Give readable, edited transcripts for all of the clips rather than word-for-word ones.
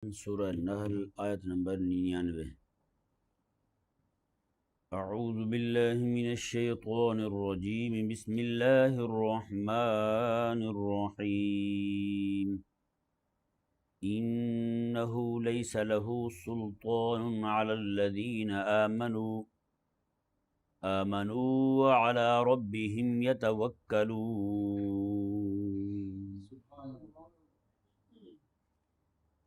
سورہ النحل آیت نمبر 99۔ اعوذ باللہ من الشیطان الرجیم، بسم اللہ الرحمن الرحیم۔ انہ لیس لہ سلطان علی الذین آمنوا وعلی ربہم یتوکلون۔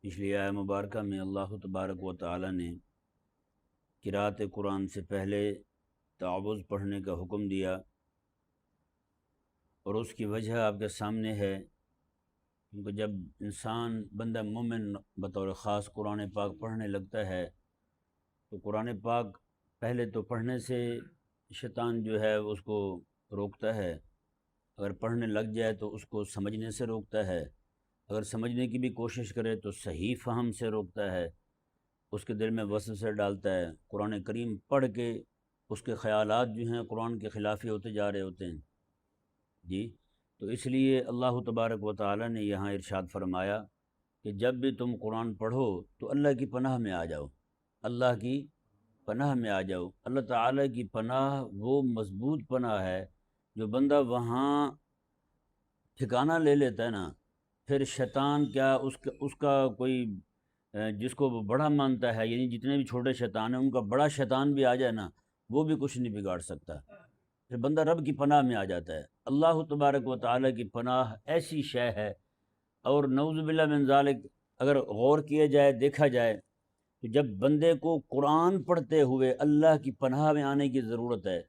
پچھلی آیہ مبارکہ میں اللہ تبارک و تعالی نے قرأت قرآن سے پہلے تعوذ پڑھنے کا حکم دیا، اور اس کی وجہ آپ کے سامنے ہے، کیونکہ جب انسان بندہ مومن بطور خاص قرآن پاک پڑھنے لگتا ہے تو قرآن پاک پہلے تو پڑھنے سے شیطان جو ہے اس کو روکتا ہے، اگر پڑھنے لگ جائے تو اس کو سمجھنے سے روکتا ہے، اگر سمجھنے کی بھی کوشش کرے تو صحیح فہم سے روکتا ہے، اس کے دل میں وسوسے ڈالتا ہے، قرآن کریم پڑھ کے اس کے خیالات جو ہیں قرآن کے خلافی ہوتے جا رہے ہوتے ہیں جی۔ تو اس لیے اللہ تبارک و تعالی نے یہاں ارشاد فرمایا کہ جب بھی تم قرآن پڑھو تو اللہ کی پناہ میں آ جاؤ، اللہ کی پناہ میں آ جاؤ۔ اللہ تعالی کی پناہ وہ مضبوط پناہ ہے، جو بندہ وہاں ٹھکانہ لے لیتا ہے نا، پھر شیطان کیا اس کا کوئی جس کو وہ بڑا مانتا ہے، یعنی جتنے بھی چھوٹے شیطان ہیں ان کا بڑا شیطان بھی آ جائے نا، وہ بھی کچھ نہیں بگاڑ سکتا، پھر بندہ رب کی پناہ میں آ جاتا ہے۔ اللہ تبارک و تعالی کی پناہ ایسی شے ہے، اور نعوذ باللہ من ذالک اگر غور کیا جائے، دیکھا جائے تو جب بندے کو قرآن پڑھتے ہوئے اللہ کی پناہ میں آنے کی ضرورت ہے،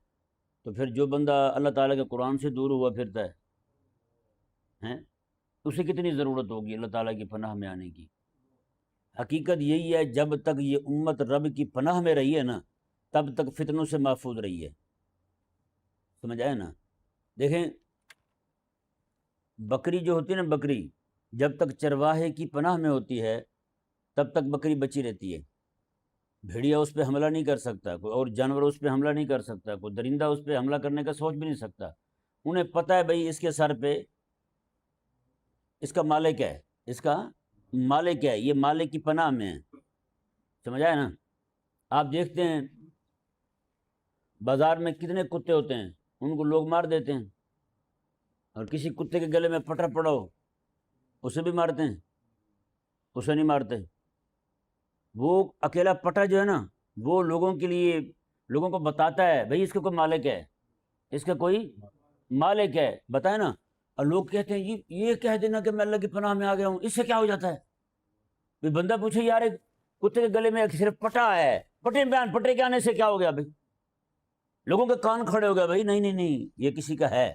تو پھر جو بندہ اللہ تعالیٰ کے قرآن سے دور ہوا پھرتا ہے اسے کتنی ضرورت ہوگی اللہ تعالیٰ کی پناہ میں آنے کی۔ حقیقت یہی ہے، جب تک یہ امت رب کی پناہ میں رہی ہے نا، تب تک فتنوں سے محفوظ رہی ہے، سمجھ آئے نا۔ دیکھیں بکری جو ہوتی ہے نا، بکری جب تک چرواہے کی پناہ میں ہوتی ہے تب تک بکری بچی رہتی ہے، بھیڑیا اس پہ حملہ نہیں کر سکتا، کوئی اور جانور اس پہ حملہ نہیں کر سکتا، کوئی درندہ اس پہ حملہ کرنے کا سوچ بھی نہیں سکتا، انہیں پتہ ہے بھئی اس کے سر پہ اس کا مالک ہے، اس کا مالک ہے، یہ مالک کی پناہ میں ہے، سمجھ آئے نا۔ آپ دیکھتے ہیں بازار میں کتنے کتے ہوتے ہیں، ان کو لوگ مار دیتے ہیں، اور کسی کتے کے گلے میں پٹا پڑا ہو اسے بھی مارتے ہیں، اسے نہیں مارتے۔ وہ اکیلا پٹا جو ہے نا، وہ لوگوں کے لیے لوگوں کو بتاتا ہے بھئی اس کا کوئی مالک ہے، اس کا کوئی مالک ہے، بتائے نا۔ اور لوگ کہتے ہیں یہ کہہ دینا کہ میں اللہ کی پناہ میں آ گیا ہوں، اس سے کیا ہو جاتا ہے؟ بھئی بندہ پوچھے یار ایک کتے کے گلے میں صرف پٹا ہے، پٹے کے آنے سے کیا ہو گیا بھئی؟ لوگوں کے کان کھڑے ہو گئے، بھئی نہیں نہیں نہیں یہ کسی کا ہے،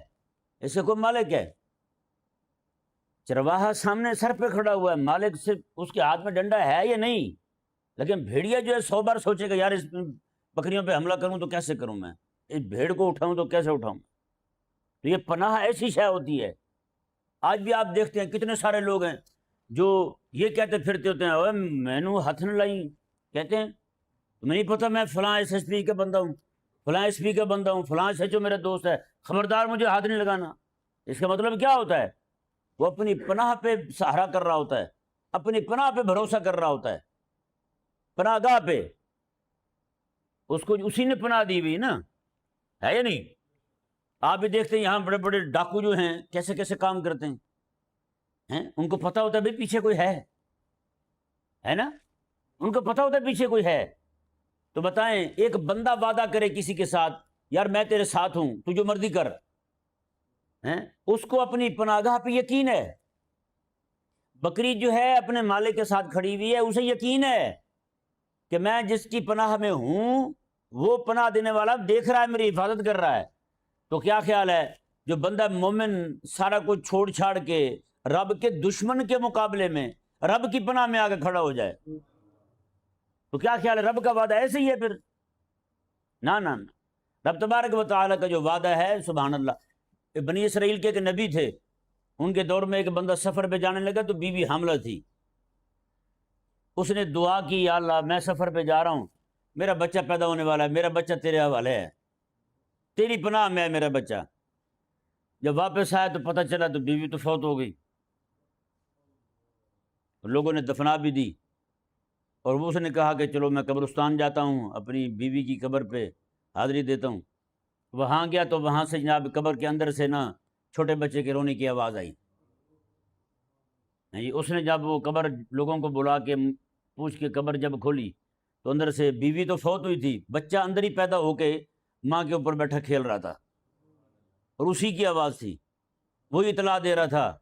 اس سے کوئی مالک ہے۔ چرواہا سامنے سر پہ کھڑا ہوا ہے، مالک صرف اس کے ہاتھ میں ڈنڈا ہے یا نہیں، لیکن بھیڑیا جو ہے 100 بار سوچے گا یار اس بکریوں پہ حملہ کروں تو کیسے کروں، میں اس بھیڑ کو اٹھاؤں تو کیسے اٹھاؤں۔ تو یہ پناہ ایسی شے ہوتی ہے۔ آج بھی آپ دیکھتے ہیں کتنے سارے لوگ ہیں جو یہ کہتے پھرتے ہوتے ہیں اوے میں نو ہاتھ نہ لائی، کہتے ہیں تمہیں نہیں پتہ میں فلاں ایس ایس پی کا بندہ ہوں، فلاں ایس پی کا بندہ ہوں، فلاں ایس ایچ او میرا دوست ہے، خبردار مجھے ہاتھ نہیں لگانا۔ اس کا مطلب کیا ہوتا ہے؟ وہ اپنی پناہ پہ سہارا کر رہا ہوتا ہے، اپنی پناہ پہ بھروسہ کر رہا ہوتا ہے، پناہ گاہ پہ، اس کو اسی نے پناہ دی ہوئی نا، ہے یا نہیں؟ آپ بھی دیکھتے ہیں یہاں بڑے بڑے ڈاکو جو ہیں کیسے کیسے کام کرتے ہیں، ان کو پتہ ہوتا ہے بھئی پیچھے کوئی ہے نا، ان کو پتہ ہوتا ہے پیچھے کوئی ہے۔ تو بتائیں ایک بندہ وعدہ کرے کسی کے ساتھ یار میں تیرے ساتھ ہوں تو جو مرضی کر، اس کو اپنی پناہ گاہ پہ یقین ہے۔ بکری جو ہے اپنے مالک کے ساتھ کھڑی ہوئی ہے، اسے یقین ہے کہ میں جس کی پناہ میں ہوں وہ پناہ دینے والا دیکھ رہا ہے، میری حفاظت کر رہا ہے۔ تو کیا خیال ہے جو بندہ مومن سارا کچھ چھوڑ چھاڑ کے رب کے دشمن کے مقابلے میں رب کی پناہ میں آ کے کھڑا ہو جائے، تو کیا خیال ہے؟ رب کا وعدہ ایسے ہی ہے پھر؟ نہ نہ نہ، رب تبارک و تعالیٰ کا جو وعدہ ہے سبحان اللہ۔ بنی اسرائیل کے ایک نبی تھے، ان کے دور میں ایک بندہ سفر پہ جانے لگا تو بیوی حاملہ تھی، اس نے دعا کی یا اللہ میں سفر پہ جا رہا ہوں، میرا بچہ پیدا ہونے والا ہے، میرا بچہ تیرے حوالے ہے، تیری پناہ میں ہے میرا بچہ۔ جب واپس آیا تو پتہ چلا تو بیوی تو فوت ہو گئی، لوگوں نے دفنا بھی دی، اور وہ اس نے کہا کہ چلو میں قبرستان جاتا ہوں، اپنی بیوی کی قبر پہ حاضری دیتا ہوں۔ وہاں گیا تو وہاں سے جناب قبر کے اندر سے نا چھوٹے بچے کے رونے کی آواز آئی۔ اس نے جب وہ قبر لوگوں کو بلا کے پوچھ کے قبر جب کھولی تو اندر سے بیوی تو فوت ہوئی تھی، بچہ اندر ہی پیدا ہو کے ماں کے اوپر بیٹھا کھیل رہا تھا، اور اسی کی آواز تھی، وہی اطلاع دے رہا تھا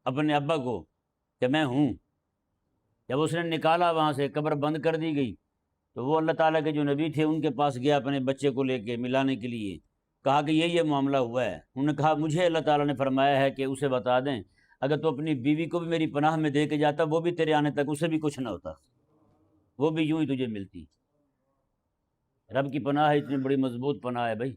اپنے ابا کو کہ میں ہوں۔ جب اس نے نکالا وہاں سے، قبر بند کر دی گئی، تو وہ اللہ تعالیٰ کے جو نبی تھے ان کے پاس گیا اپنے بچے کو لے کے ملانے کے لیے، کہا کہ یہ معاملہ ہوا ہے۔ انہوں نے کہا مجھے اللہ تعالیٰ نے فرمایا ہے کہ اسے بتا دیں اگر تو اپنی بیوی کو بھی میری پناہ میں دے کے جاتا، وہ بھی تیرے آنے تک اسے بھی کچھ نہ ہوتا، وہ بھی یوں ہی تجھے ملتی۔ رب کی پناہ اتنی بڑی مضبوط پناہ ہے بھائی،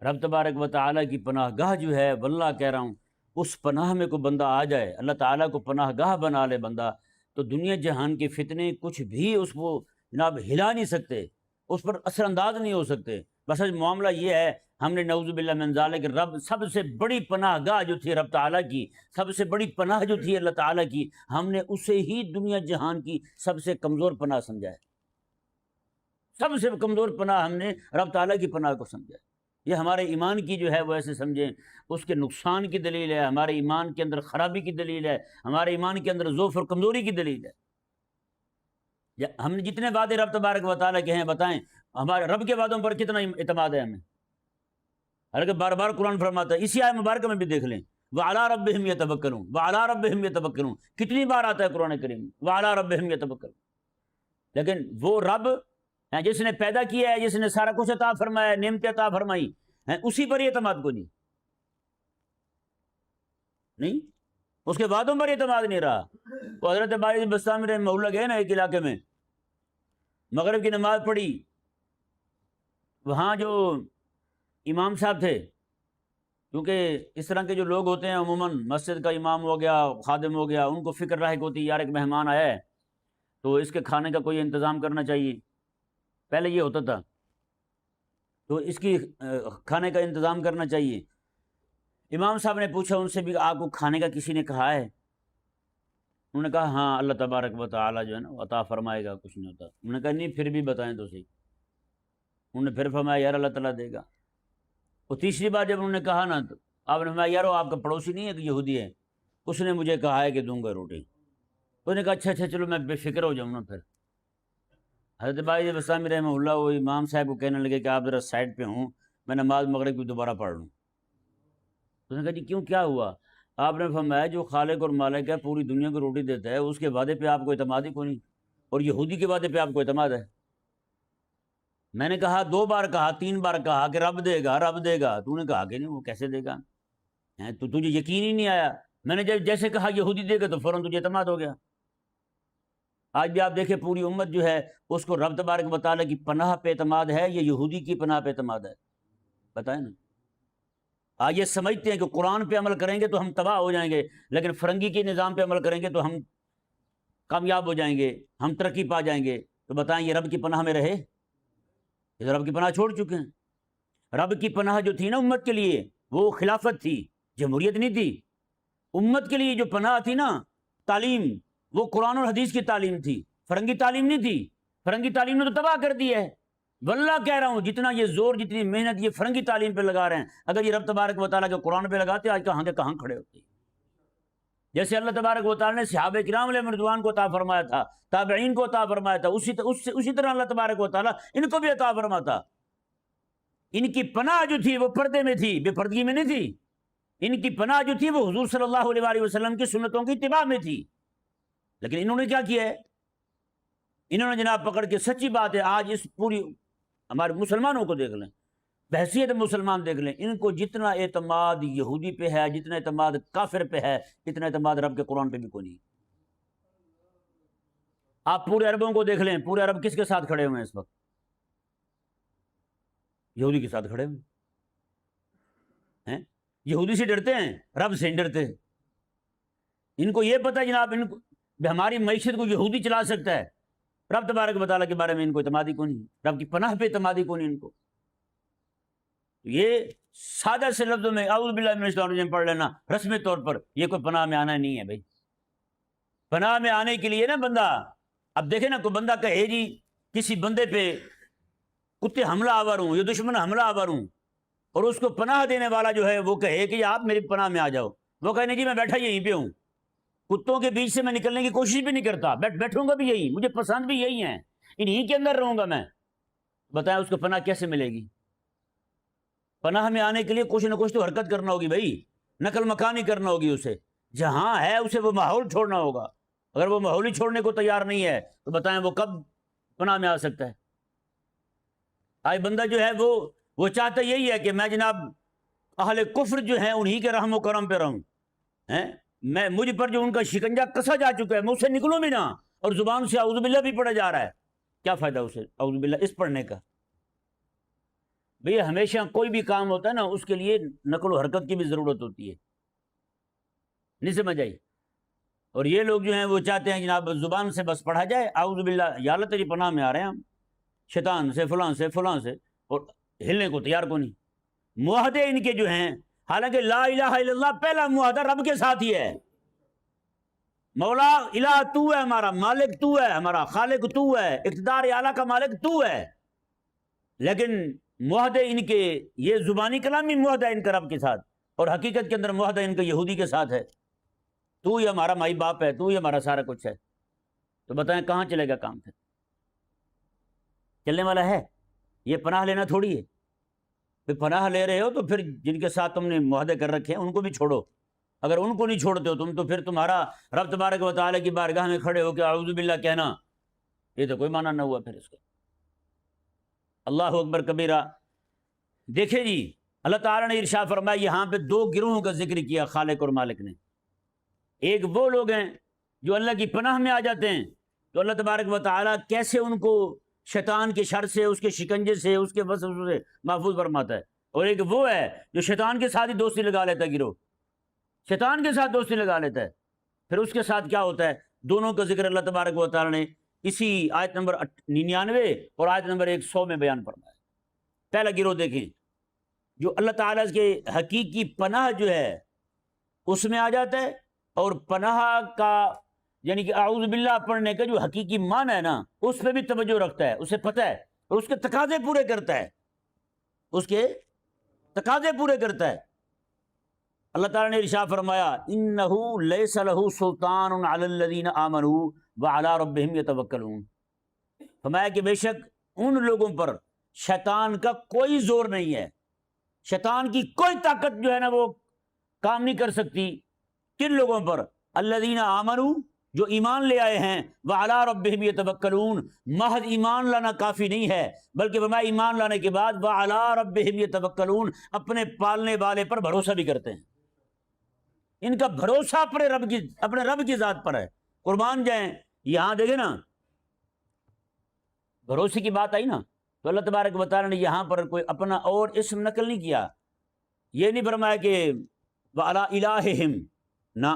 رب تبارک و تعالیٰ کی پناہ گاہ جو ہے، واللہ کہہ رہا ہوں، اس پناہ میں کوئی بندہ آ جائے، اللہ تعالیٰ کو پناہ گاہ بنا لے بندہ، تو دنیا جہان کے فتنے کچھ بھی اس کو جناب ہلا نہیں سکتے، اس پر اثر انداز نہیں ہو سکتے۔ بس معاملہ یہ ہے، ہم نے نعوذ باللہ من ذالک رب سب سے بڑی پناہ گاہ جو تھی رب تعالیٰ کی، سب سے بڑی پناہ جو تھی اللہ تعالیٰ کی، ہم نے اسے ہی دنیا جہان کی سب سے کمزور پناہ سمجھا ہے۔ سب سے کمزور پناہ ہم نے رب تعالیٰ کی پناہ کو سمجھا ہے۔ یہ ہمارے ایمان کی جو ہے وہ ایسے سمجھیں اس کے نقصان کی دلیل ہے، ہمارے ایمان کے اندر خرابی کی دلیل ہے، ہمارے ایمان کے اندر ضعف اور کمزوری کی دلیل ہے۔ ہم نے جتنے وعدے رب تبارک و تعالیٰ کے ہیں بتائیں، ہمارے رب کے وعدوں پر کتنا اعتماد ہے ہمیں؟ حالانکہ بار بار قرآن فرماتا ہے، اسی آیت مبارکہ میں بھی دیکھ لیں، وَعَلَىٰ رَبِّهِمْ يَتَوَكَّلُونَ، وَعَلَىٰ رَبِّهِمْ يَتَوَكَّلُونَ، کتنی بار آتا ہے قرآن کریم وَعَلَىٰ رَبِّهِمْ يَتَوَكَّلُونَ۔ لیکن وہ رب ہیں جس نے پیدا کیا ہے، جس نے سارا کچھ عطا فرمایا ہے، نعمت عطا فرمائی ہیں، اسی پر اعتماد کو نہیں، اس کے وعدوں پر اعتماد نہیں رہا۔ وہ حضرت باعث بستامی رحمہ اللہ گئے نا ایک علاقے میں، مغرب کی نماز پڑھی، وہاں جو امام صاحب تھے، کیونکہ اس طرح کے جو لوگ ہوتے ہیں عموماً مسجد کا امام ہو گیا، خادم ہو گیا، ان کو فکر لاحق ہوتی ہے یار ایک مہمان آیا ہے تو اس کے کھانے کا کوئی انتظام کرنا چاہیے، پہلے یہ ہوتا تھا، تو اس کی کھانے کا انتظام کرنا چاہیے۔ امام صاحب نے پوچھا ان سے بھی، آپ کو کھانے کا کسی نے کہا ہے؟ انہوں نے کہا ہاں اللہ تبارک و تعالیٰ جو ہے نا عطا فرمائے گا، کچھ نہیں ہوتا۔ انہوں نے کہا نہیں پھر بھی بتائیں تو صحیح۔ انہوں نے پھر فرمایا یار اللہ تعالیٰ دے گا۔ اور تیسری بار جب انہوں نے کہا نا تو آپ نے فرمایا یار وہ آپ کا پڑوسی نہیں ہے کہ یہودی ہے، اس نے مجھے کہا ہے کہ دوں گا روٹی۔ تو نے کہا اچھا چلو میں بے فکر ہو جاؤں نا پھر۔ حضرت باعث بستامی رحمہ اللہ وہ امام صاحب کو کہنے لگے کہ آپ ذرا سائڈ پہ ہوں، میں نماز مغرب کی دوبارہ پڑھ لوں۔ تو نے کہا جی کیوں، کیا ہوا؟ آپ نے فرمایا جو خالق اور مالک ہے، پوری دنیا کو روٹی دیتا ہے، اس کے وعدے پہ آپ کو اعتماد ہی کوئی نہیں، اور یہودی کے وعدے پہ آپ کو اعتماد ہے۔ میں نے کہا 2 بار کہا، 3 بار کہا کہ رب دے گا رب دے گا، تو نے کہا کہ نہیں وہ کیسے دے گا، تو تجھے یقین ہی نہیں آیا۔ میں نے جیسے کہا یہودی دے گا تو فوراً تجھے اعتماد ہو گیا۔ آج بھی آپ دیکھیں پوری امت جو ہے اس کو رب تبارک و تعالیٰ کی پناہ پہ اعتماد ہے یا یہودی کی پناہ پہ اعتماد ہے؟ بتائیں نا۔ آج یہ سمجھتے ہیں کہ قرآن پہ عمل کریں گے تو ہم تباہ ہو جائیں گے، لیکن فرنگی کے نظام پہ عمل کریں گے تو ہم کامیاب ہو جائیں گے، ہم ترقی پا جائیں گے۔ تو بتائیں یہ رب کی پناہ میں رہے؟ یہ رب کی پناہ چھوڑ چکے ہیں۔ رب کی پناہ جو تھی نا امت کے لیے وہ خلافت تھی، جمہوریت نہیں تھی۔ امت کے لیے جو پناہ تھی نا تعلیم، وہ قرآن اور حدیث کی تعلیم تھی، فرنگی تعلیم نہیں تھی۔ فرنگی تعلیم نے تو تباہ کر دی ہے۔ واللہ کہہ رہا ہوں جتنا یہ زور، جتنی محنت یہ فرنگی تعلیم پہ لگا رہے ہیں، اگر یہ رب تبارک و تعالیٰ کے قرآن پہ لگاتے آج کہاں کے کہاں کھڑے ہوتے۔ جیسے اللہ تبارک و تعالیٰ نے صحابہ کرام علیہ رضوان کو عطا فرمایا تھا، تابعین کو عطا فرمایا تھا، اسی طرح اللہ تبارک و تعالیٰ ان کو بھی عطا فرماتا۔ ان کی پناہ جو تھی وہ پردے میں تھی، بے پردگی میں نہیں تھی۔ ان کی پناہ جو تھی وہ حضور صلی اللہ علیہ وآلہ وسلم کی سنتوں کی اتباع میں تھی۔ لیکن انہوں نے کیا کیا ہے؟ انہوں نے جناب پکڑ کے، سچی بات ہے آج اس پوری ہمارے مسلمانوں کو دیکھ لیں، بحیثیت مسلمان دیکھ لیں، ان کو جتنا اعتماد یہودی پہ ہے، جتنا اعتماد کافر پہ ہے، اتنا اعتماد رب کے قرآن پہ بھی کوئی نہیں۔ آپ پورے عربوں کو دیکھ لیں، پورے عرب کس کے ساتھ کھڑے ہوئے ہیں اس وقت؟ یہودی کے ساتھ کھڑے ہوئے ہیں۔ یہودی سے ڈرتے ہیں، رب سے نہیں ڈرتے۔ ان کو یہ پتہ جناب ان کو ہماری معیشت کو یہودی چلا سکتا ہے، رب تبارک و تعالیٰ کے بارے میں ان کو اعتمادی کو نہیں، رب کی پناہ پہ اعتمادی کو نہیں ان کو۔ یہ سادہ سے لفظوں میں اعوذ باللہ من الشیطان الرجیم پڑھ لینا رسمی طور پر، یہ کوئی پناہ میں آنا نہیں ہے بھائی۔ پناہ میں آنے کے لیے نا بندہ اب دیکھیں نا، کوئی بندہ کہے جی کسی بندے پہ کتے حملہ آور ہوں یا دشمن حملہ آور ہوں، اور اس کو پناہ دینے والا جو ہے وہ کہے کہ آپ میری پناہ میں آ جاؤ، وہ کہے نہیں جی میں بیٹھا یہیں پہ ہوں، کتوں کے بیچ سے میں نکلنے کی کوشش بھی نہیں کرتا، بیٹھوں گا بھی یہی، مجھے پسند بھی یہی ہیں، انہی کے اندر رہوں گا میں، بتائیں اس کو پناہ کیسے ملے گی؟ پناہ میں آنے کے لیے کچھ نہ کچھ تو حرکت کرنا ہوگی بھائی، نقل مکانی کرنا ہوگی، اسے جہاں ہے اسے وہ ماحول چھوڑنا ہوگا، اگر وہ ماحول ہی چھوڑنے کو تیار نہیں ہے تو بتائیں وہ کب پناہ میں آ سکتا ہے؟ آج بندہ جو ہے وہ چاہتا یہی ہے کہ میں جناب اہل کفر جو ہیں انہی کے رحم و کرم پہ رہوں، میں مجھ پر جو ان کا شکنجہ کسا جا چکا ہے میں اس سے نکلوں بھی نہ، اور زبان سے اعوذ باللہ بھی پڑھا جا رہا ہے، کیا فائدہ اسے اعوذ باللہ اس پڑھنے کا؟ بھئی ہمیشہ کوئی بھی کام ہوتا ہے نا اس کے لیے نقل و حرکت کی بھی ضرورت ہوتی ہے، نہیں سمجھ آئی؟ اور یہ لوگ جو ہیں وہ چاہتے ہیں جناب زبان سے بس پڑھا جائے اعوذ باللہ، یا اللہ تیری پناہ میں آ رہے ہیں ہم شیطان سے فلاں سے فلاں سے، اور ہلنے کو تیار کو نہیں۔ معاہدے ان کے جو ہیں، حالانکہ لا الہ الا اللہ پہلا معاہدہ رب کے ساتھ ہی ہے، مولا الہ تو ہے، ہمارا مالک تو ہے، ہمارا خالق تو ہے، اقتدار اعلیٰ کا مالک تو ہے، لیکن معاہدے ان کے یہ زبانی کلامی معاہدہ ان کا رب کے ساتھ، اور حقیقت کے اندر معاہدہ ان کا یہودی کے ساتھ ہے، تو ہی ہمارا مائی باپ ہے، تو ہی ہمارا سارا کچھ ہے، تو بتائیں کہاں چلے گا کام؟ پھر چلنے والا ہے؟ یہ پناہ لینا تھوڑی ہے، پھر پناہ لے رہے ہو تو پھر جن کے ساتھ تم نے معاہدے کر رکھے ہیں ان کو بھی چھوڑو، اگر ان کو نہیں چھوڑتے ہو تم تو پھر تمہارا رب تبارک و تعالیٰ کی بارگاہ میں کھڑے ہو کے اعوذ باللہ کہنا، یہ تو کوئی معنی نہ ہوا پھر اس کا۔ اللہ اکبر کبیرہ۔ دیکھیں جی اللہ تعالیٰ نے ارشاد فرمایا، یہاں پہ دو گروہوں کا ذکر کیا خالق اور مالک نے، ایک وہ لوگ ہیں جو اللہ کی پناہ میں آ جاتے ہیں تو اللہ تبارک و تعالیٰ کیسے ان کو شیطان کے شر سے، اس کے شکنجے سے، اس کے وسوسے سے محفوظ فرماتا ہے، اور ایک وہ ہے جو شیطان کے ساتھ ہی دوستی لگا لیتا ہے، گروہ شیطان کے ساتھ دوستی لگا لیتا ہے، پھر اس کے ساتھ کیا ہوتا ہے؟ دونوں کا ذکر اللہ تبارک و تعالیٰ نے اسی آیت نمبر 99 اور آیت نمبر 100 میں بیان فرمایا۔ پہلا گروہ دیکھیں جو اللہ تعالیٰ کے حقیقی پناہ جو ہے اس میں آ جاتا ہے، اور پناہ کا یعنی کہ اعوذ باللہ پڑھنے کا جو حقیقی معنی ہے نا اس پہ بھی توجہ رکھتا ہے، اسے پتہ ہے اور اس کے تقاضے پورے کرتا ہے، اس کے تقاضے پورے کرتا ہے۔ اللہ تعالیٰ نے ارشاد فرمایا انہ لیس لہ سلطان علی الذین آمنوا وعلی ربہم یتوکلون، فرمایا کہ بے شک ان لوگوں پر شیطان کا کوئی زور نہیں ہے، شیطان کی کوئی طاقت جو ہے نا وہ کام نہیں کر سکتی، کن لوگوں پر؟ الذین آمنوا، جو ایمان لے آئے ہیں، وعلی ربہم یتوکلون، محض ایمان لانا کافی نہیں ہے بلکہ فرمایا ایمان لانے کے بعد وعلی ربہم یتوکلون، اپنے پالنے والے پر بھروسہ بھی کرتے ہیں، ان کا بھروسہ اپنے رب کی ذات پر ہے۔ قربان جائیں، یہاں دیکھیں نا بھروسے کی بات آئی نا تو اللہ تبارک و تعالیٰ نے یہاں پر کوئی اپنا اور اسم نقل نہیں کیا، یہ نہیں فرمایا کہ وعلی الہہم، نہ،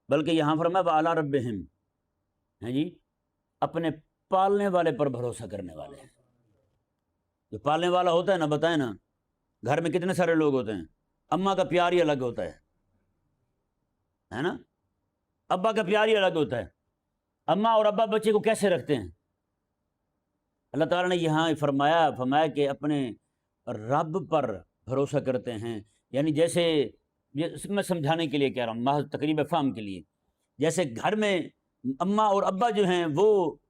بلکہ یہاں فرمایا وعلی ربہم، ہیں جی اپنے پالنے والے پر بھروسہ کرنے والے ہیں۔ جو پالنے والا ہوتا ہے نا، بتائیں نا گھر میں کتنے سارے لوگ ہوتے ہیں، اماں کا پیار ہی الگ ہوتا ہے نا، ابا کا پیار ہی الگ ہوتا ہے، اماں اور ابا بچے کو کیسے رکھتے ہیں؟ اللہ تعالیٰ نے یہاں فرمایا کہ اپنے رب پر بھروسہ کرتے ہیں، یعنی جیسے میں سمجھانے کے لیے کہہ رہا ہوں، محض تقریب فہم کے لیے، جیسے گھر میں اماں اور ابا جو ہیں وہ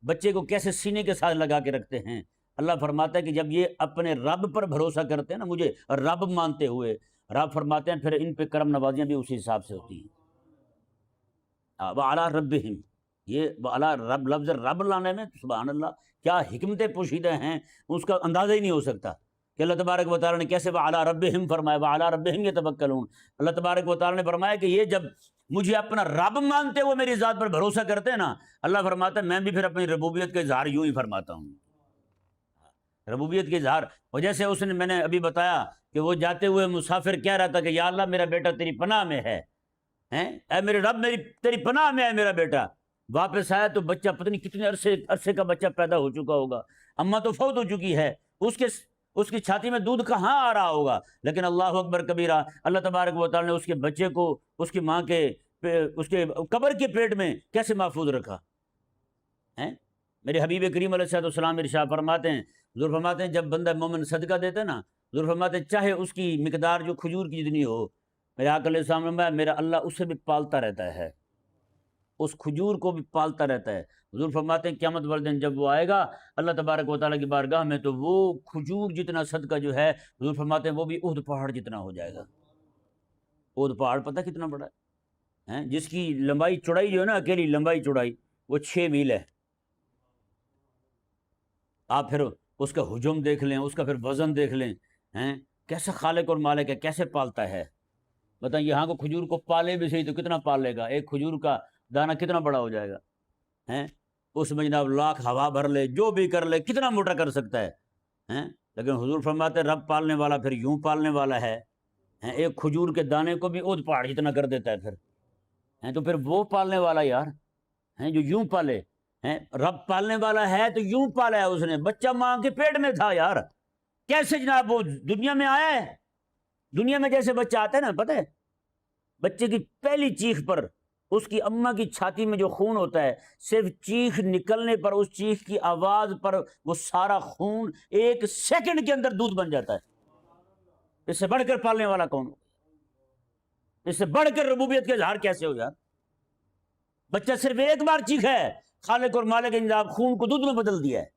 بچے کو کیسے سینے کے ساتھ لگا کے رکھتے ہیں، اللہ فرماتا ہے کہ جب یہ اپنے رب پر بھروسہ کرتے ہیں نا، مجھے رب مانتے ہوئے، رب فرماتے ہیں پھر ان پہ کرم نوازیاں بھی اسی حساب سے ہوتی ہیں۔ وعلی ربہم، یہ وعلی رب، لفظ رب لانے میں سبحان اللہ کیا حکمتیں پوشیدہ ہیں، اس کا اندازہ ہی نہیں ہو سکتا کہ اللہ تبارک و تعالیٰ نے کیسے وعلی ربہم فرمایا، وعلی ربہم یتوکلون۔ اللہ تبارک و تعالیٰ نے فرمایا کہ یہ جب مجھے اپنا رب مانتے ہوئے میری ذات پر بھروسہ کرتے ہیں نا، اللہ فرماتا ہے میں بھی پھر اپنی ربوبیت کا اظہار یوں ہی فرماتا ہوں، ربوبیت کے اظہار۔ اور جیسے اس نے، میں نے ابھی بتایا کہ وہ جاتے ہوئے مسافر کہہ رہا تھا کہ یا اللہ میرا بیٹا تیری پناہ میں ہے، اے میرے رب تیری پناہ میں ہے میرا بیٹا، واپس آیا تو بچہ پتہ نہیں کتنے عرصے کا بچہ پیدا ہو چکا ہوگا، اماں تو فوت ہو چکی ہے، اس کی چھاتی میں دودھ کہاں آ رہا ہوگا، لیکن اللہ اکبر کبیرہ، اللہ تبارک و تعالیٰ نے اس کے بچے کو اس کی ماں کے اس کے قبر کے پیٹ میں کیسے محفوظ رکھا، ہیں۔ میرے حبیب کریم علیہ السلام ارشاد فرماتے ہیں، حضور فرماتے ہیں جب بندہ مومن صدقہ دیتا ہے نا، حضور فرماتے ہیں چاہے اس کی مقدار جو کھجور کی جتنی ہو، میرے آقا علیہ السلام فرمایا میرا اللہ اسے بھی پالتا رہتا ہے، اس کھجور کو بھی پالتا رہتا ہے۔ حضور فرماتے ہیں قیامت والے دن جب وہ آئے گا اللہ تبارک و تعالیٰ کی بارگاہ میں، تو وہ کھجور جتنا صدقہ جو ہے حضور فرماتے ہیں وہ بھی احد پہاڑ جتنا ہو جائے گا۔ احد پہاڑ پتہ کتنا بڑا ہے، جس کی لمبائی چوڑائی جو ہے نا، اکیلی لمبائی چوڑائی وہ 6 میل ہے۔ آپ پھر اس کا حجم دیکھ لیں، اس کا پھر وزن دیکھ لیں، کیسے خالق اور مالک ہے، کیسے پالتا ہے۔ بتائیں یہاں کو کھجور کو پالے بھی صحیح تو کتنا پال لے گا، ایک کھجور کا دانہ کتنا بڑا ہو جائے گا، اس میں جناب لاکھ ہوا بھر لے، جو بھی کر لے، کتنا موٹا کر سکتا ہے۔ لیکن حضور فرماتے ہیں رب پالنے والا پھر یوں پالنے والا ہے، ایک کھجور کے دانے کو بھی احد پہاڑ جتنا کر دیتا ہے پھر، تو پھر وہ پالنے والا یار جو یوں پالے، رب پالنے والا ہے تو یوں پالا ہے اس نے، بچہ ماں کے پیٹ میں تھا یار، کیسے جناب وہ دنیا میں آیا ہے۔ دنیا میں جیسے بچہ آتا ہے نا، پتہ ہے بچے کی پہلی چیخ پر اس کی اماں کی چھاتی میں جو خون ہوتا ہے، صرف چیخ نکلنے پر، اس چیخ کی آواز پر وہ سارا خون 1 سیکنڈ کے اندر دودھ بن جاتا ہے۔ اس سے بڑھ کر پالنے والا کون ہو، اس سے بڑھ کر ربوبیت کے اظہار کیسے ہو یار۔ بچہ صرف ایک بار چیخا ہے، خالق اور مالک نے جناب خون کو دودھ میں بدل دیا ہے۔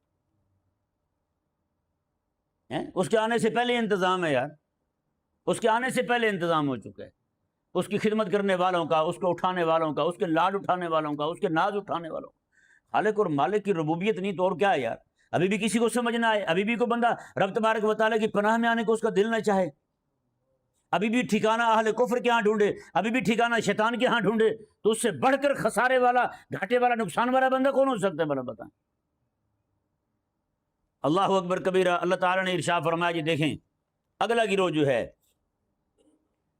اس کے آنے سے پہلے انتظام ہے یار، اس کے آنے سے پہلے انتظام ہو چکا ہے، اس کی خدمت کرنے والوں کا، اس کو اٹھانے والوں کا، اس کے لاڈ اٹھانے والوں کا، اس کے ناز اٹھانے والوں کا۔ خالق اور مالک کی ربوبیت نہیں تو اور کیا ہے یار۔ ابھی بھی کسی کو سمجھنا ہے، ابھی بھی کوئی بندہ رب تبارک و تعالیٰ کی پناہ میں آنے کو اس کا دل نہ چاہے، ابھی بھی ٹھکانہ اہل کفر کے ہاں ڈھونڈے، ابھی بھی ٹھکانہ شیطان کے ہاں ڈھونڈے، تو اس سے بڑھ کر خسارے والا، گھاٹے والا، نقصان والا بندہ کون ہو سکتا ہے بھلا بتائیں۔ اللہ اکبر کبیرہ۔ اللہ تعالیٰ نے ارشاد فرمایا، جی دیکھیں اگلا گروہ جو ہے،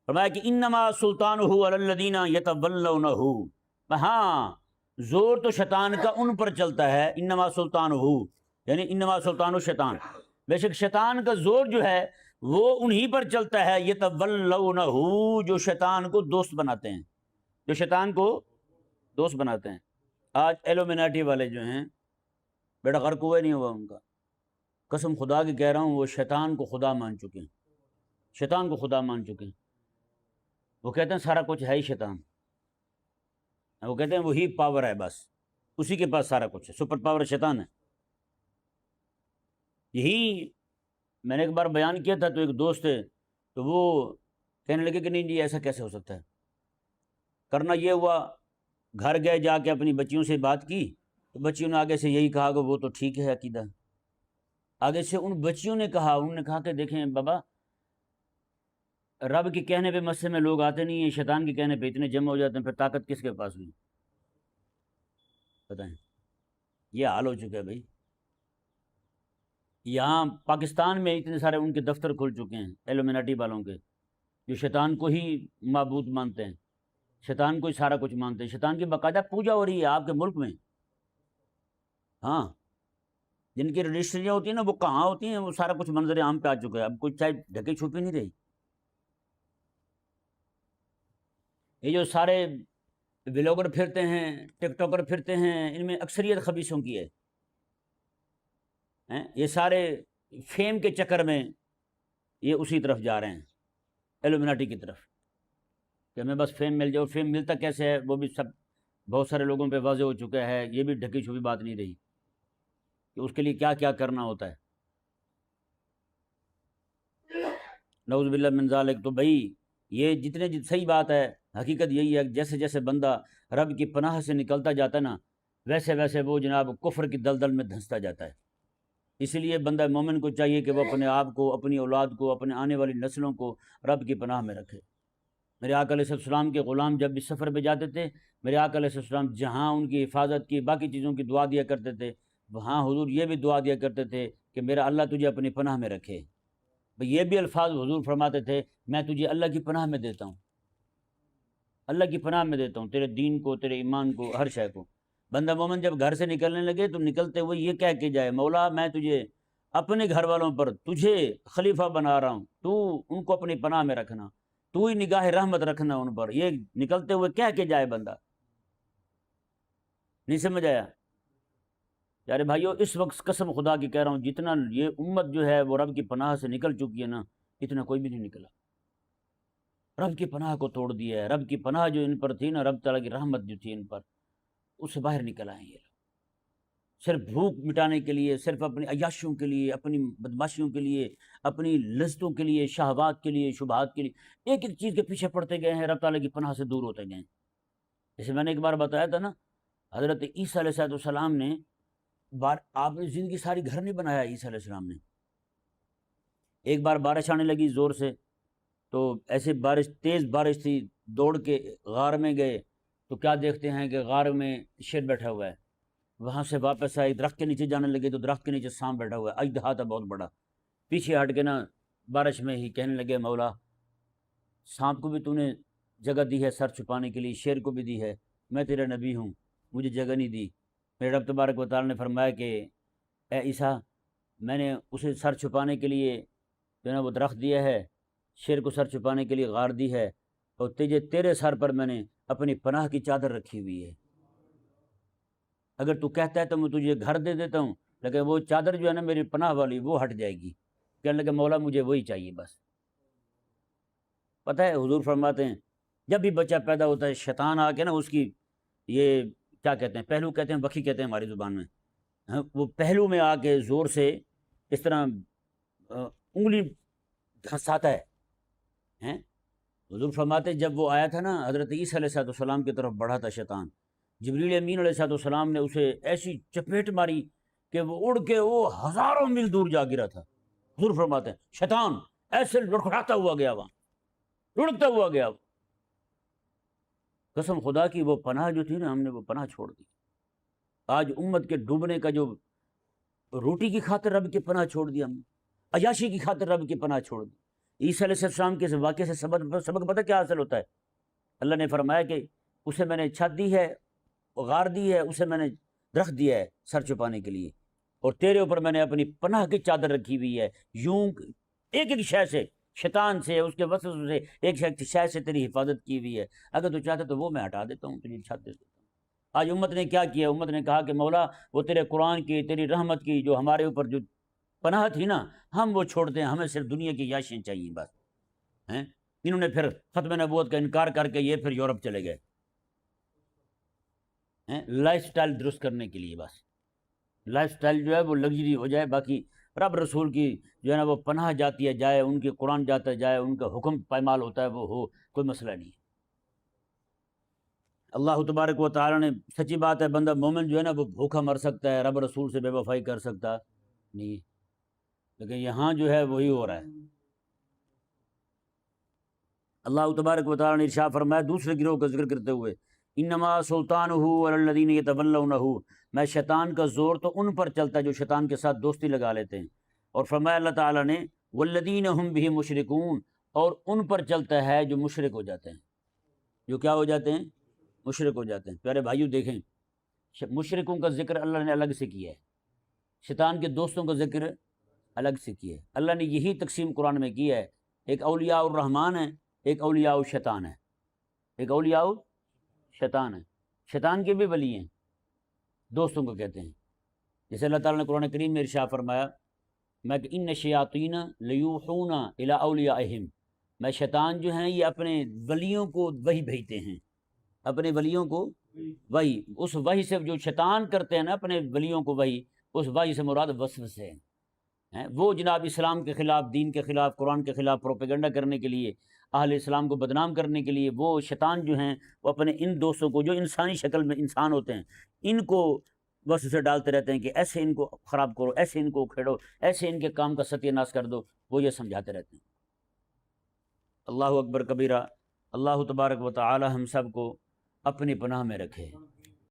فرمایا کہ انما سلطانہ علی الذین یتولونہ، ہاں زور تو شیطان کا ان پر چلتا ہے، انما سلطانہ یعنی انما سلطان شیطان، بے شک شیطان کا زور جو ہے وہ انہی پر چلتا ہے، یتولونہ جو شیطان کو دوست بناتے ہیں، جو شیطان کو دوست بناتے ہیں۔ آج ایلومیناٹی والے جو ہیں بیٹا غرق ہوا نہیں ہوا ان کا، قسم خدا کی کہہ رہا ہوں، وہ شیطان کو خدا مان چکے ہیں، شیطان کو خدا مان چکے ہیں۔ وہ کہتے ہیں سارا کچھ ہے ہی شیطان، وہ کہتے ہیں وہی پاور ہے، بس اسی کے پاس سارا کچھ ہے، سپر پاور شیطان ہے۔ یہی میں نے ایک بار بیان کیا تھا، تو ایک دوست ہے تو وہ کہنے لگے کہ نہیں جی ایسا کیسے ہو سکتا ہے۔ کرنا یہ ہوا، گھر گئے، جا کے اپنی بچیوں سے بات کی، تو بچیوں نے آگے سے یہی کہا کہ وہ تو ٹھیک ہے عقیدہ۔ آگے سے ان بچیوں نے کہا، انہوں نے کہا کہ دیکھیں بابا، رب کے کہنے پہ مسجد میں لوگ آتے نہیں ہیں، شیطان کے کہنے پہ اتنے جمع ہو جاتے ہیں، پھر طاقت کس کے پاس ہوئی بتائیں۔ یہ حال ہو چکا ہے بھائی۔ یہاں پاکستان میں اتنے سارے ان کے دفتر کھل چکے ہیں ایلومیناٹی والوں کے، جو شیطان کو ہی معبود مانتے ہیں، شیطان کو ہی سارا کچھ مانتے ہیں، شیطان کی باقاعدہ پوجا ہو رہی ہے آپ کے ملک میں۔ ہاں، جن کی رجسٹریاں ہوتی ہیں نا وہ کہاں ہوتی ہیں، وہ سارا کچھ منظر عام پہ آ چکا ہے، اب کوئی چاہے ڈھکی چھپی نہیں رہی۔ یہ جو سارے ولاگر پھرتے ہیں، ٹک ٹاکر پھرتے ہیں، ان میں اکثریت خبیثوں کی ہے، یہ سارے فیم کے چکر میں یہ اسی طرف جا رہے ہیں، ایلومیناٹی کی طرف، کہ ہمیں بس فیم مل جائے۔ فیم ملتا کیسے ہے وہ بھی سب بہت سارے لوگوں پہ واضح ہو چکا ہے، یہ بھی ڈھکی چھپی بات نہیں رہی کہ اس کے لیے کیا کیا کرنا ہوتا ہے، نعوذ باللہ من ذالک۔ تو بھائی یہ جتنے صحیح بات ہے، حقیقت یہی ہے کہ جیسے جیسے بندہ رب کی پناہ سے نکلتا جاتا ہے نا، ویسے ویسے وہ جناب کفر کی دلدل میں دھنستا جاتا ہے۔ اسی لیے بندہ مومن کو چاہیے کہ وہ اپنے آپ کو، اپنی اولاد کو، اپنے آنے والی نسلوں کو رب کی پناہ میں رکھے۔ میرے آقا علیہ السلام کے غلام جب بھی سفر پہ جاتے تھے، میرے آقا علیہ السلام جہاں ان کی حفاظت کی، باقی چیزوں کی دعا دیا کرتے تھے، وہاں حضور یہ بھی دعا دیا کرتے تھے کہ میرا اللہ تجھے اپنی پناہ میں رکھے۔ یہ بھی الفاظ حضور فرماتے تھے، میں تجھے اللہ کی پناہ میں دیتا ہوں، اللہ کی پناہ میں دیتا ہوں، تیرے دین کو، تیرے ایمان کو، ہر شے کو۔ بندہ مومن جب گھر سے نکلنے لگے تو نکلتے ہوئے یہ کہہ کے جائے، مولا میں تجھے اپنے گھر والوں پر تجھے خلیفہ بنا رہا ہوں، تو ان کو اپنی پناہ میں رکھنا، تو ہی نگاہ رحمت رکھنا ان پر، یہ نکلتے ہوئے کہہ کے جائے بندہ۔ نہیں سمجھ آیا؟ پیارے بھائیو، اس وقت قسم خدا کی کہہ رہا ہوں، جتنا یہ امت جو ہے وہ رب کی پناہ سے نکل چکی ہے نا، اتنا کوئی بھی نہیں نکلا۔ رب کی پناہ کو توڑ دیا ہے۔ رب کی پناہ جو ان پر تھی نا، رب تعالیٰ کی رحمت جو تھی ان پر، اس سے باہر نکل آئے یہ لوگ، صرف بھوک مٹانے کے لیے، صرف اپنی عیاشیوں کے لیے، اپنی بدماشیوں کے لیے، اپنی لذتوں کے لیے، شہوات کے لیے، شبہات کے لیے، ایک ایک چیز کے پیچھے پڑتے گئے ہیں، رب تعالیٰ کی پناہ سے دور ہوتے گئے ہیں۔ جیسے میں نے ایک بار بتایا تھا نا، حضرت عیسیٰ علیہ السلام نے آپ نے زندگی ساری گھر نہیں بنایا۔ عیسیٰ علیہ السلام نے ایک بار بارش آنے لگی زور سے، تو ایسے بارش، تیز بارش تھی، دوڑ کے غار میں گئے تو کیا دیکھتے ہیں کہ غار میں شیر بیٹھا ہوا ہے۔ وہاں سے واپس آئے، درخت کے نیچے جانے لگے تو درخت کے نیچے سانپ بیٹھا ہوا ہے، اژدہا تھا بہت بڑا۔ پیچھے ہٹ کے نا بارش میں ہی کہنے لگے، مولا سانپ کو بھی تو نے جگہ دی ہے سر چھپانے کے لیے، شیر کو بھی دی ہے، میں تیرا نبی ہوں، مجھے جگہ نہیں دی۔ میرے رب تبارک و تعالیٰ نے فرمایا کہ اے عیسیٰ، میں نے اسے سر چھپانے کے لیے جو ہے نا وہ درخت دیا ہے، شیر کو سر چھپانے کے لیے غار دی ہے، اور تیرے سر پر میں نے اپنی پناہ کی چادر رکھی ہوئی ہے۔ اگر تو کہتا ہے تو میں تجھے گھر دے دیتا ہوں، لیکن وہ چادر جو ہے نا میری پناہ والی، وہ ہٹ جائے گی۔ کہنے لگے، مولا مجھے وہی چاہیے بس۔ پتہ ہے حضور فرماتے ہیں، جب بھی بچہ پیدا ہوتا ہے، شیطان آ کے نا اس کی، یہ کیا کہتے ہیں، پہلو کہتے ہیں، بکھی کہتے ہیں ہماری زبان میں، وہ پہلو میں آ کے زور سے اس طرح انگلی دھنساتا ہے۔ حضور فرماتے جب وہ آیا تھا نا، حضرت عیسیٰ علیہ السلام کی طرف بڑھا تھا شیطان، جبریل امین علیہ السلام نے اسے ایسی چپیٹ ماری کہ وہ اڑ کے وہ ہزاروں میل دور جا گرا تھا۔ حضور فرماتے ہیں شیطان ایسے لڑکھڑاتا ہوا گیا، وہاں لڑکتا ہوا گیا۔ قسم خدا کی وہ پناہ جو تھی نا، ہم نے وہ پناہ چھوڑ دی۔ آج امت کے ڈوبنے کا جو روٹی کی خاطر رب کی پناہ چھوڑ دی ہم نے، عیاشی کی خاطر رب کی پناہ چھوڑ دی۔ عیسیٰ علیہ السلام کے واقعے سے سبق پتہ کیا حاصل ہوتا ہے؟ اللہ نے فرمایا کہ اسے میں نے چھت دی ہے، غار دی ہے، اسے میں نے درخت دیا ہے سر چھپانے کے لیے، اور تیرے اوپر میں نے اپنی پناہ کی چادر رکھی ہوئی ہے۔ یوں ایک ایک شے سے، شیطان سے، اس کے وسوسوں سے، ایک ایک شے سے تیری حفاظت کی ہوئی ہے۔ اگر تو چاہتا تو وہ میں ہٹا دیتا ہوں، تجھے چھت دے دیتا ہوں۔ آج امت نے کیا کیا؟ امت نے کہا کہ مولا وہ تیرے قرآن کی، تیری رحمت کی جو ہمارے اوپر جو پناہ تھی نا، ہم وہ چھوڑتے ہیں، ہمیں صرف دنیا کی عیاشیاں چاہیے بس۔ انہوں نے پھر ختم نبوت کا انکار کر کے یہ پھر یورپ چلے گئے، لائف سٹائل درست کرنے کے لیے، بس لائف سٹائل جو ہے وہ لگژری ہو جائے، باقی رب رسول کی جو ہے نا وہ پناہ جاتی ہے جائے، ان کے قرآن جاتا ہے جائے، ان کا حکم پائمال ہوتا ہے وہ ہو، کوئی مسئلہ نہیں ہے۔ اللہ تبارک و تعالیٰ نے، سچی بات ہے، بندہ مومن جو ہے نا وہ بھوکا مر سکتا ہے، رب رسول سے بے وفائی کر سکتا نہیں، لیکن یہاں جو ہے وہی ہو رہا ہے۔ اللہ تبارک و تعالیٰ نے ارشاد فرمایا دوسرے گروہ کا ذکر کرتے ہوئے، انما سلطانہ علی الذین یتولونہ، میں شیطان کا زور تو ان پر چلتا ہے جو شیطان کے ساتھ دوستی لگا لیتے ہیں۔ اور فرمایا اللہ تعالیٰ نے والذین ہم بہ مشرکون، اور ان پر چلتا ہے جو مشرک ہو جاتے ہیں، جو کیا ہو جاتے ہیں؟ مشرک ہو جاتے ہیں۔ پیارے بھائیو دیکھیں، مشرکوں کا ذکر اللہ نے الگ سے کیا ہے، شیطان کے دوستوں کا ذکر الگ سے کیا ہے۔ اللہ نے یہی تقسیم قرآن میں کی ہے، ایک اولیاء الرحمن ہے، ایک اولیاء الشیطان ہے، ایک اولیاء شیطان ہے۔ شیطان کے بھی ولی ہیں، دوستوں کو کہتے ہیں، جیسے اللہ تعالیٰ نے قرآن کریم میں ارشاد فرمایا، میں کہ ان الشیاطین لیوحون الی اولیائہم، میں شیطان جو ہیں یہ اپنے ولیوں کو وحی بھیجتے ہیں، اپنے ولیوں کو وحی، اس وحی سے جو شیطان کرتے ہیں نا اپنے ولیوں کو وحی، اس وحی سے مراد وسوسے ہیں۔ وہ جناب اسلام کے خلاف، دین کے خلاف، قرآن کے خلاف پروپیگنڈا کرنے کے لیے، اہل اسلام کو بدنام کرنے کے لیے، وہ شیطان جو ہیں وہ اپنے ان دوستوں کو جو انسانی شکل میں انسان ہوتے ہیں، ان کو وسوسے ڈالتے رہتے ہیں کہ ایسے ان کو خراب کرو، ایسے ان کو کھیڑو، ایسے ان کے کام کا ستیہ ناش کر دو، وہ یہ سمجھاتے رہتے ہیں۔ اللہ اکبر کبیرہ۔ اللہ تبارک و تعالی ہم سب کو اپنی پناہ میں رکھے۔